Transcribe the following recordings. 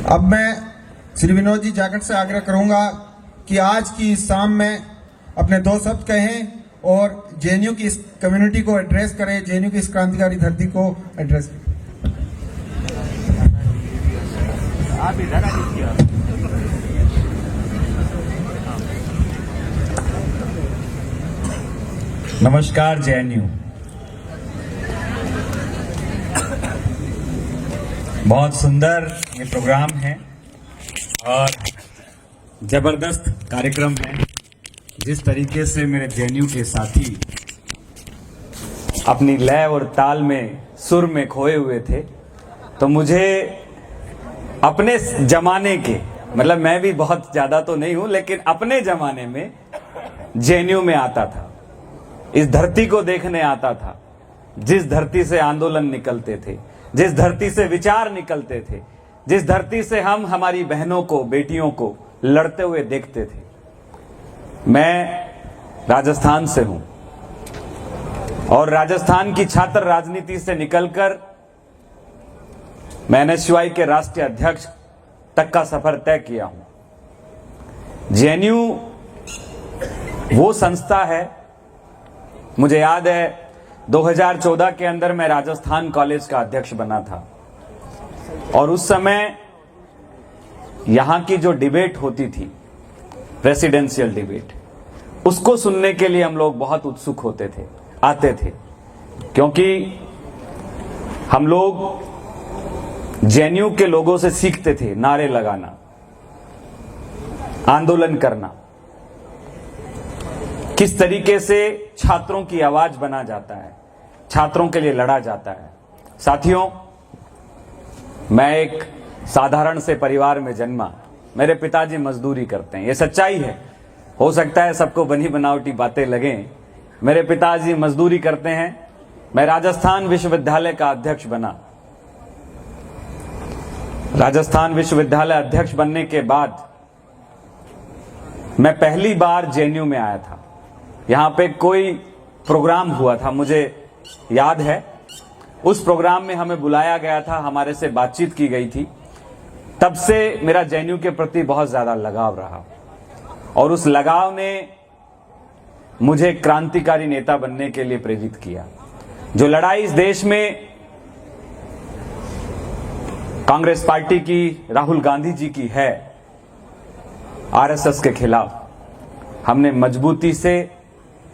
अब मैं श्री विनोद जी जाखड़ से आग्रह करूंगा कि आज की शाम में अपने दो शब्द कहें और जेएनयू की इस कम्युनिटी को एड्रेस करें, जेएनयू की इस क्रांतिकारी धरती को एड्रेस करें। नमस्कार जेएनयू। बहुत सुंदर ये प्रोग्राम है और जबरदस्त कार्यक्रम है। जिस तरीके से मेरे जेएनयू के साथी अपनी लय और ताल में सुर में खोए हुए थे, तो मुझे अपने जमाने के, मतलब मैं भी बहुत ज्यादा तो नहीं हूं, लेकिन अपने जमाने में जेएनयू में आता था, इस धरती को देखने आता था, जिस धरती से आंदोलन निकलते थे, जिस धरती से विचार निकलते थे, जिस धरती से हम हमारी बहनों को, बेटियों को लड़ते हुए देखते थे। मैं राजस्थान से हूं और राजस्थान की छात्र राजनीति से निकलकर मैं एनएसयूआई के राष्ट्रीय अध्यक्ष तक का सफर तय किया हूं। जेएनयू वो संस्था है, मुझे याद है 2014 के अंदर मैं राजस्थान कॉलेज का अध्यक्ष बना था और उस समय यहां की जो डिबेट होती थी, प्रेसिडेंशियल डिबेट, उसको सुनने के लिए हम लोग बहुत उत्सुक होते थे, आते थे, क्योंकि हम लोग जेएनयू के लोगों से सीखते थे नारे लगाना, आंदोलन करना, किस तरीके से छात्रों की आवाज बना जाता है, छात्रों के लिए लड़ा जाता है। साथियों, मैं एक साधारण से परिवार में जन्मा, मेरे पिताजी मजदूरी करते हैं, ये सच्चाई है। हो सकता है सबको बनी बनावटी बातें लगें, मेरे पिताजी मजदूरी करते हैं। मैं राजस्थान विश्वविद्यालय का अध्यक्ष बना। राजस्थान विश्वविद्यालय अध्यक्ष बनने के बाद मैं पहली बार जेएनयू में आया था। यहां पे कोई प्रोग्राम हुआ था, मुझे याद है। उस प्रोग्राम में हमें बुलाया गया था, हमारे से बातचीत की गई थी। तब से मेरा जेएनयू के प्रति बहुत ज्यादा लगाव रहा और उस लगाव ने मुझे क्रांतिकारी नेता बनने के लिए प्रेरित किया। जो लड़ाई इस देश में कांग्रेस पार्टी की, राहुल गांधी जी की है, आरएसएस के खिलाफ, हमने मजबूती से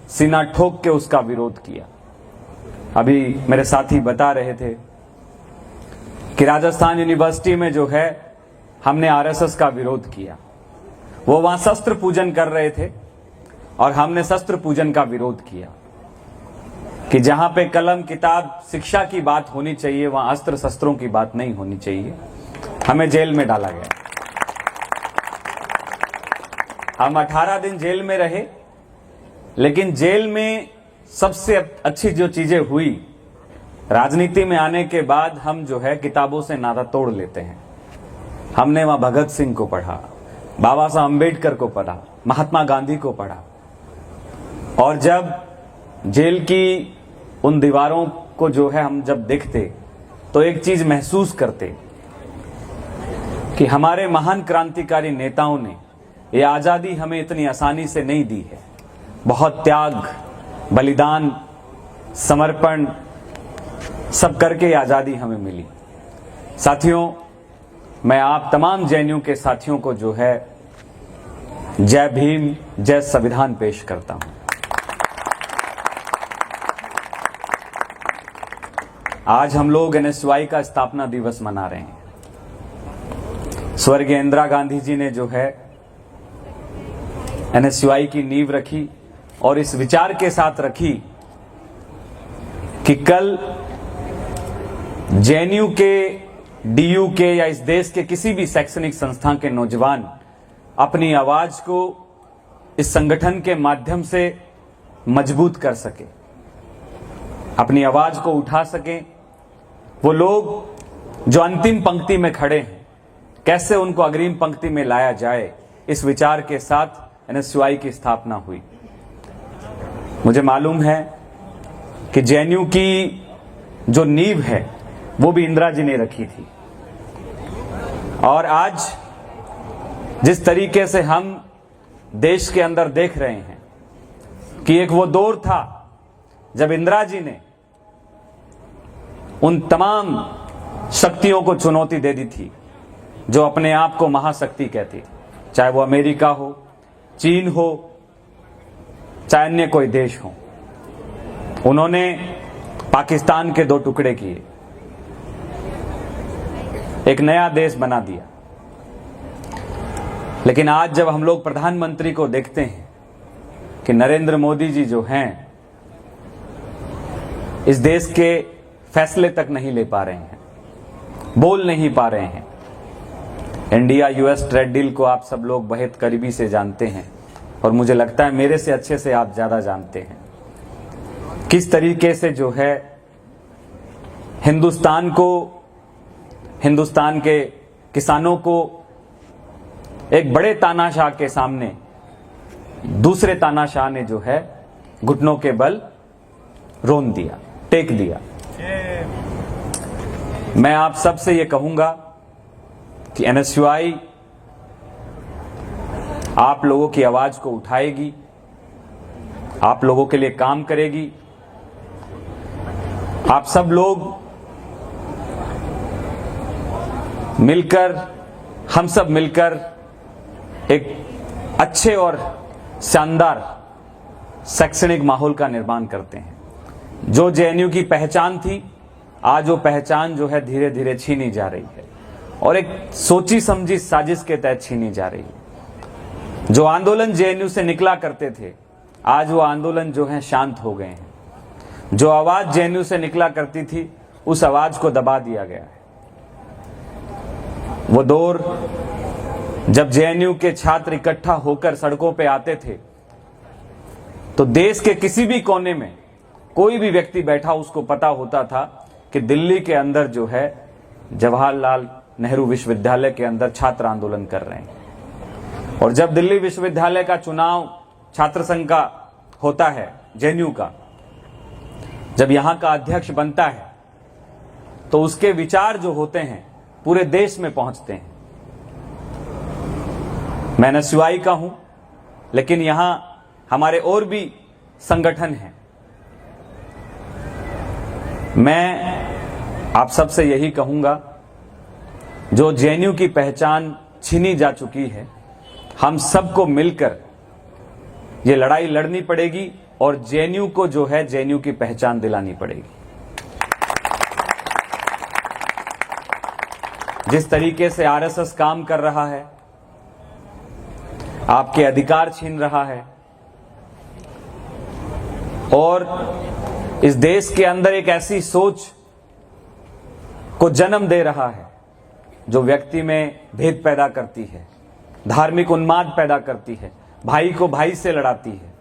सीना ठोक के उसका विरोध किया। अभी मेरे साथी बता रहे थे कि राजस्थान यूनिवर्सिटी में जो है, हमने आरएसएस का विरोध किया। वो वहां शस्त्र पूजन कर रहे थे और हमने शस्त्र पूजन का विरोध किया कि जहां पे कलम, किताब, शिक्षा की बात होनी चाहिए, वहां अस्त्र शस्त्रों की बात नहीं होनी चाहिए। हमें जेल में डाला गया। हम 18 दिन जेल में रहे, लेकिन जेल में सबसे अच्छी जो चीजें हुई, राजनीति में आने के बाद हम जो है किताबों से नाता तोड़ लेते हैं। हमने वहां भगत सिंह को पढ़ा, बाबा साहब अंबेडकर को पढ़ा, महात्मा गांधी को पढ़ा। और जब जेल की उन दीवारों को जो है हम जब देखते, तो एक चीज महसूस करते कि हमारे महान क्रांतिकारी नेताओं ने ये आजादी हमें इतनी आसानी से नहीं दी है। बहुत त्याग, बलिदान, समर्पण सब करके ये आजादी हमें मिली। साथियों, मैं आप तमाम जेएनयू के साथियों को जो है जय भीम, जय संविधान पेश करता हूं। आज हम लोग एनएसयूआई का स्थापना दिवस मना रहे हैं। स्वर्गीय इंदिरा गांधी जी ने जो है एनएसयूआई की नींव रखी और इस विचार के साथ रखी कि कल जेएनयू के, डीयू के या इस देश के किसी भी शैक्षणिक संस्थान के नौजवान अपनी आवाज को इस संगठन के माध्यम से मजबूत कर सके, अपनी आवाज को उठा सके। वो लोग जो अंतिम पंक्ति में खड़े हैं, कैसे उनको अग्रिम पंक्ति में लाया जाए, इस विचार के साथ एनएसयूआई की स्थापना हुई। मुझे मालूम है कि जेएनयू की जो नींव है वो भी इंदिरा जी ने रखी थी। और आज जिस तरीके से हम देश के अंदर देख रहे हैं कि एक वो दौर था जब इंदिरा जी ने उन तमाम शक्तियों को चुनौती दे दी थी जो अपने आप को महाशक्ति कहती थी, चाहे वो अमेरिका हो, चीन हो, चाहे अन्य कोई देश हो। उन्होंने पाकिस्तान के 2 टुकड़े किए, एक नया देश बना दिया। लेकिन आज जब हम लोग प्रधानमंत्री को देखते हैं कि नरेंद्र मोदी जी जो हैं इस देश के फैसले तक नहीं ले पा रहे हैं, बोल नहीं पा रहे हैं। इंडिया यूएस ट्रेड डील को आप सब लोग बहुत करीबी से जानते हैं और मुझे लगता है मेरे से अच्छे से आप ज्यादा जानते हैं किस तरीके से जो है हिंदुस्तान को, हिंदुस्तान के किसानों को एक बड़े तानाशाह के सामने दूसरे तानाशाह ने जो है घुटनों के बल रोन दिया, टेक दिया। मैं आप सबसे ये कहूंगा कि एनएसयूआई आप लोगों की आवाज को उठाएगी, आप लोगों के लिए काम करेगी। आप सब लोग मिलकर, हम सब मिलकर एक अच्छे और शानदार शैक्षणिक माहौल का निर्माण करते हैं। जो जेएनयू की पहचान थी, आज वो पहचान जो है धीरे धीरे छीनी जा रही है और एक सोची समझी साजिश के तहत छीनी जा रही है। जो आंदोलन जेएनयू से निकला करते थे, आज वो आंदोलन जो है शांत हो गए हैं। जो आवाज जेएनयू से निकला करती थी, उस आवाज को दबा दिया गया है। वो दौर जब जेएनयू के छात्र इकट्ठा होकर सड़कों पे आते थे तो देश के किसी भी कोने में कोई भी व्यक्ति बैठा उसको पता होता था कि दिल्ली के अंदर जो है जवाहरलाल नेहरू विश्वविद्यालय के अंदर छात्र आंदोलन कर रहे हैं। और जब दिल्ली विश्वविद्यालय का चुनाव छात्र संघ का होता है, जेएनयू का, जब यहां का अध्यक्ष बनता है तो उसके विचार जो होते हैं पूरे देश में पहुंचते हैं। मैं एनएसयूआई का हूं, लेकिन यहां हमारे और भी संगठन हैं। मैं आप सबसे यही कहूंगा, जो जेएनयू की पहचान छीनी जा चुकी है, हम सबको मिलकर ये लड़ाई लड़नी पड़ेगी और जेएनयू को जो है जेएनयू की पहचान दिलानी पड़ेगी। जिस तरीके से आरएसएस काम कर रहा है, आपके अधिकार छीन रहा है और इस देश के अंदर एक ऐसी सोच को जन्म दे रहा है जो व्यक्ति में भेद पैदा करती है, धार्मिक उन्माद पैदा करती है, भाई को भाई से लड़ाती है,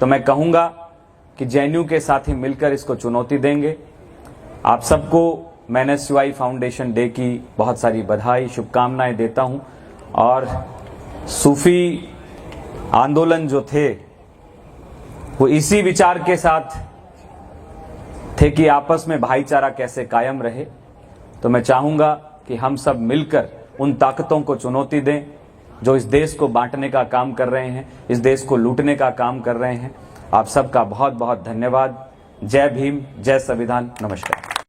तो मैं कहूंगा कि जेएनयू के साथी मिलकर इसको चुनौती देंगे। आप सबको मैं एनएसयूआई फाउंडेशन डे की बहुत सारी बधाई, शुभकामनाएं देता हूं। और सूफी आंदोलन जो थे वो इसी विचार के साथ थे कि आपस में भाईचारा कैसे कायम रहे। तो मैं चाहूंगा कि हम सब मिलकर उन ताकतों को चुनौती दें जो इस देश को बांटने का काम कर रहे हैं, इस देश को लूटने का काम कर रहे हैं। आप सबका बहुत बहुत धन्यवाद। जय भीम, जय संविधान, नमस्कार।